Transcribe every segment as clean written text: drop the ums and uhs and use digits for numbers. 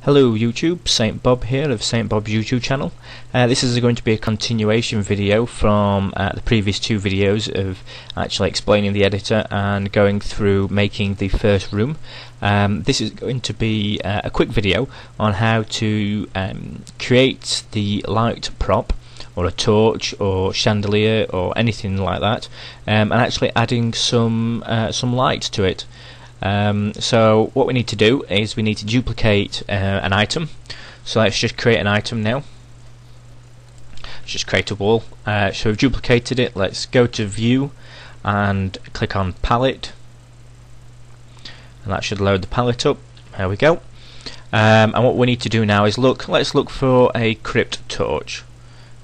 Hello YouTube, Saint Bob here of Saint Bob's YouTube channel. This is going to be a continuation video from the previous two videos of actually explaining the editor and going through making the first room. This is going to be a quick video on how to create the light prop or a torch or chandelier or anything like that, and actually adding some light to it. So what we need to do is we need to duplicate an item. So let's just create an item now. Let's just create a wall. So we've duplicated it. Let's go to view and click on palette, and that should load the palette up. There we go. And what we need to do now is let's look for a crypt torch,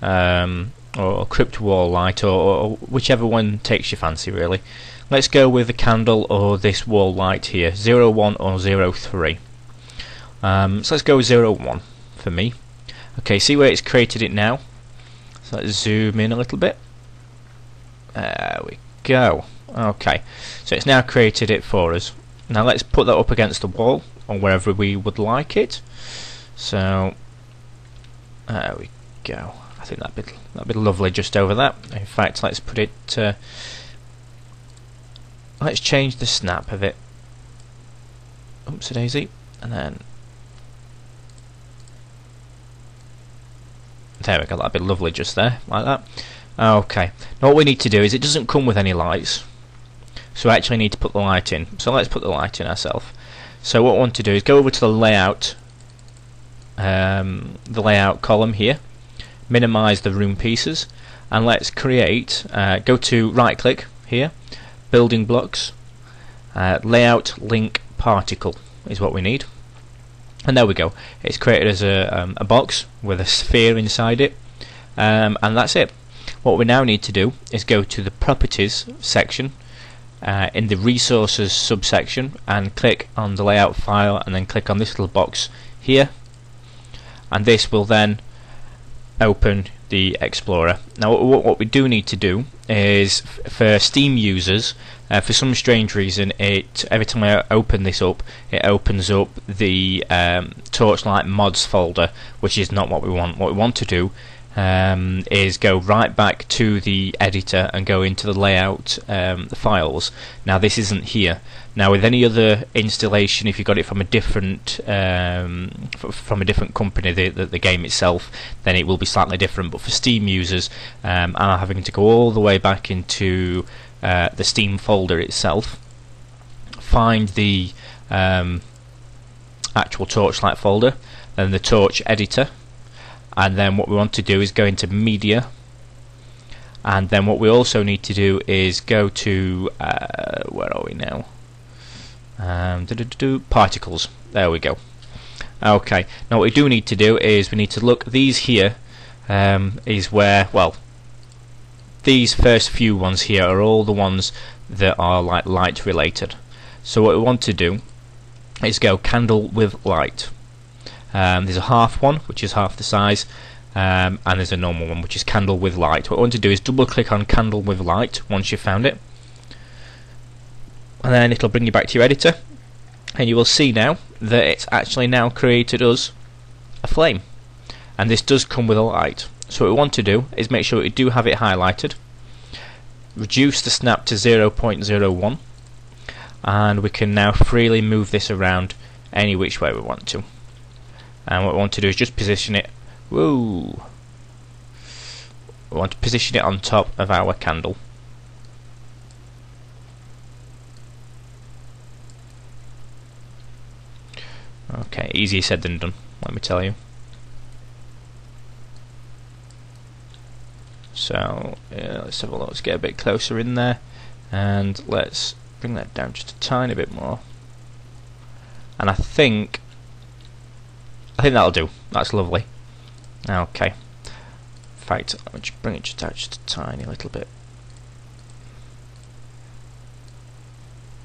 or crypt wall light, or whichever one takes your fancy really. Let's go with the candle or this wall light here, 01 or 03. So let's go with 01 for me. Okay, see where it's created it now? So let's zoom in a little bit. There we go. Okay, so it's now created it for us. Now let's put that up against the wall or wherever we would like it. So there we go. I think that'd be lovely just over that. In fact, let's put it. Let's change the snap of it. Oopsie daisy, and then there we go. That'd be lovely just there, like that. Okay. Now what we need to do is it doesn't come with any lights, so we actually need to put the light in. So let's put the light in ourselves. So what I want to do is go over to the layout column here, minimize the room pieces, and let's create. Go to right click here. Building blocks, layout link particle is what we need, and there we go. It's created as a box with a sphere inside it, and that's it. What we now need to do is go to the properties section in the resources subsection and click on the layout file, and then click on this little box here, and this will then open the Explorer. Now what we do need to do is, for Steam users, for some strange reason, every time I open this up, it opens up the Torchlight mods folder, which is not what we want. What we want to do is go right back to the editor and go into the layout files. Now this isn't here. Now with any other installation, if you got it from a different company, the game itself, then it will be slightly different. But for Steam users, I'm having to go all the way back into the Steam folder itself, find the actual Torchlight folder, then the Torch editor, and then what we want to do is go into media, and then what we also need to do is go to where are we now? Particles. There we go. Okay, now what we do need to do is we need to look. These here is where, well, these first few ones here are all the ones that are like light related. So what we want to do is go candle with light. There's a half one, which is half the size, and there's a normal one, which is candle with light. What I want to do is double click on candle with light once you've found it, and then it'll bring you back to your editor, and you will see now that it's actually now created us a flame, and this does come with a light. So what we want to do is make sure we do have it highlighted, reduce the snap to 0.01, and we can now freely move this around any which way we want to. And what we want to do is just position it. Whoa! We want to position it on top of our candle. Okay, easier said than done, let me tell you. So let's have a look. Let's get a bit closer in there, and let's bring that down just a tiny bit more. And I think that'll do. That's lovely. Okay. In fact, let me just bring it just out just a tiny little bit.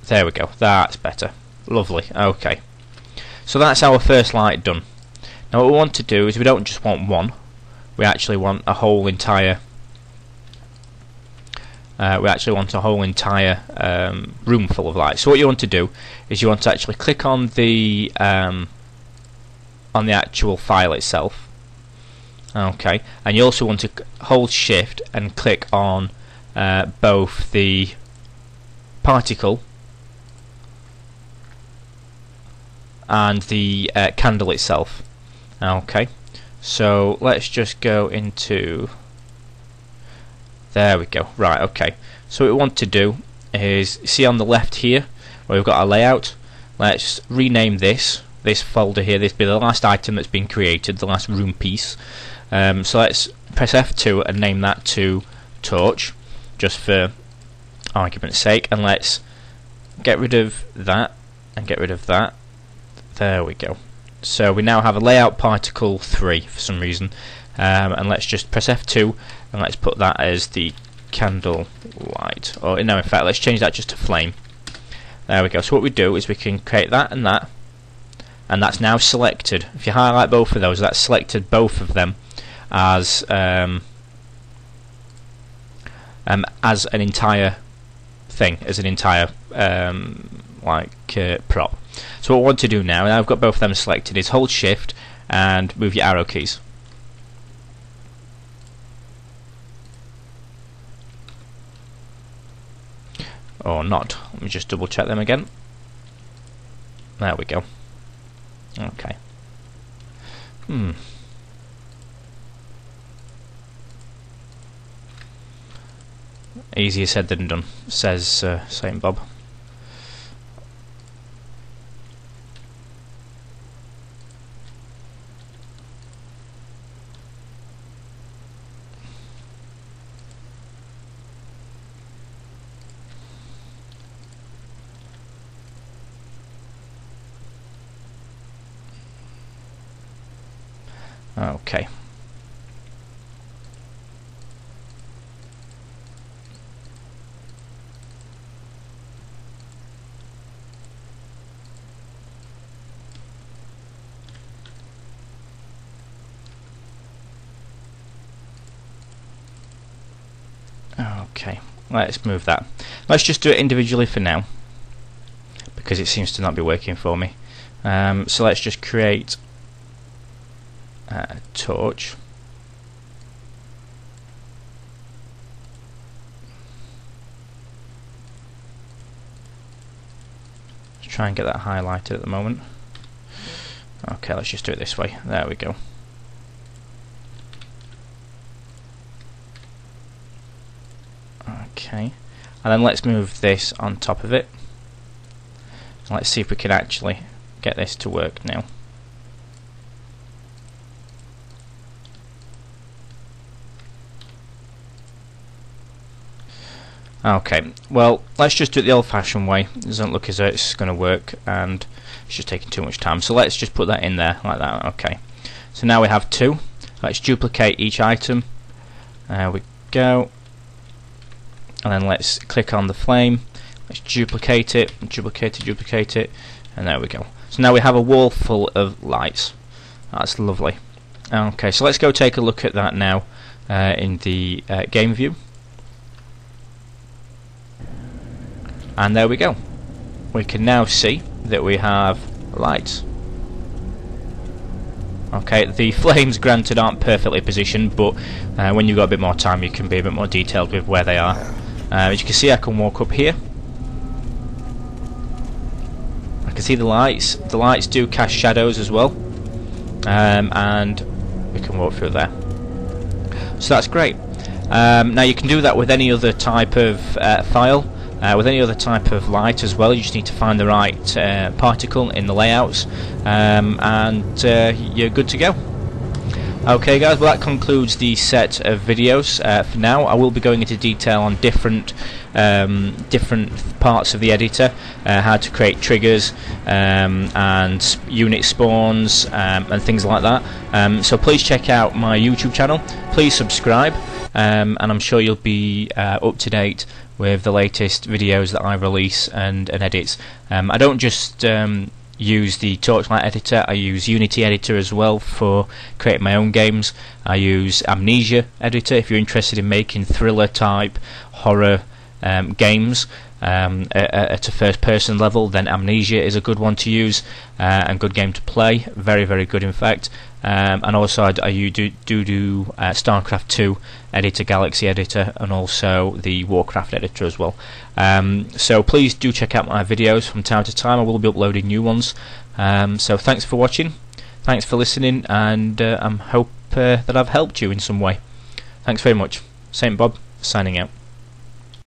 There we go. That's better. Lovely. Okay. So that's our first light done. Now what we want to do is we don't just want one. We actually want a whole entire. Room full of light. So what you want to do is you want to actually click on the on the actual file itself. Okay, and you also want to hold shift and click on both the particle and the candle itself. Okay, so let's just go into, there we go. Right, okay, so what we want to do is, see on the left here where we've got our layout, let's rename this folder here. This will be the last item that's been created, the last room piece. So let's press F2 and name that to torch, just for argument's sake, and let's get rid of that and get rid of that. There we go. So we now have a layout particle 3 for some reason, and let's just press F2 and let's put that as the candle light, or no, in fact let's change that just to flame. There we go. So what we do is we can create that, and that's now selected. If you highlight both of those, that's selected both of them as an entire thing, as an entire prop. So what I want to do now I've got both of them selected, is hold shift and move your arrow keys. Or not. Let me just double check them again. There we go. Okay. Easier said than done, says Saint Bob. Okay. Okay, let's move that. Let's just do it individually for now, because it seems to not be working for me. So let's just create a torch. Let's try and get that highlighted at the moment. Okay, let's just do it this way. There we go. Okay, and then let's move this on top of it. Let's see if we can actually get this to work now. Okay, well, let's just do it the old-fashioned way. It doesn't look as though it's going to work, and it's just taking too much time. So let's just put that in there like that. Okay, so now we have two. Let's duplicate each item. There we go. And then let's click on the flame. Let's duplicate it, duplicate it, and there we go. So now we have a wall full of lights. That's lovely. Okay, so let's go take a look at that now in the game view. And there we go. We can now see that we have lights. Okay, the flames granted aren't perfectly positioned, but when you've got a bit more time you can be a bit more detailed with where they are. As you can see, I can walk up here. I can see the lights. The lights do cast shadows as well, and we can walk through there. So that's great. Now you can do that with any other type of file. With any other type of light as well. You just need to find the right particle in the layouts, and you're good to go. Okay guys, well that concludes the set of videos for now. I will be going into detail on different parts of the editor, how to create triggers and unit spawns and things like that. So please check out my YouTube channel, please subscribe, and I'm sure you'll be up to date with the latest videos that I release and edits. I don't just use the Torchlight editor, I use Unity editor as well for creating my own games. I use Amnesia editor if you're interested in making thriller type horror games. at a first person level, then Amnesia is a good one to use, and good game to play, very very good in fact. And also I do StarCraft 2 editor, Galaxy editor, and also the Warcraft editor as well. So please do check out my videos from time to time. I will be uploading new ones. So thanks for watching, thanks for listening, and I hope that I've helped you in some way. Thanks very much. Saint Bob signing out.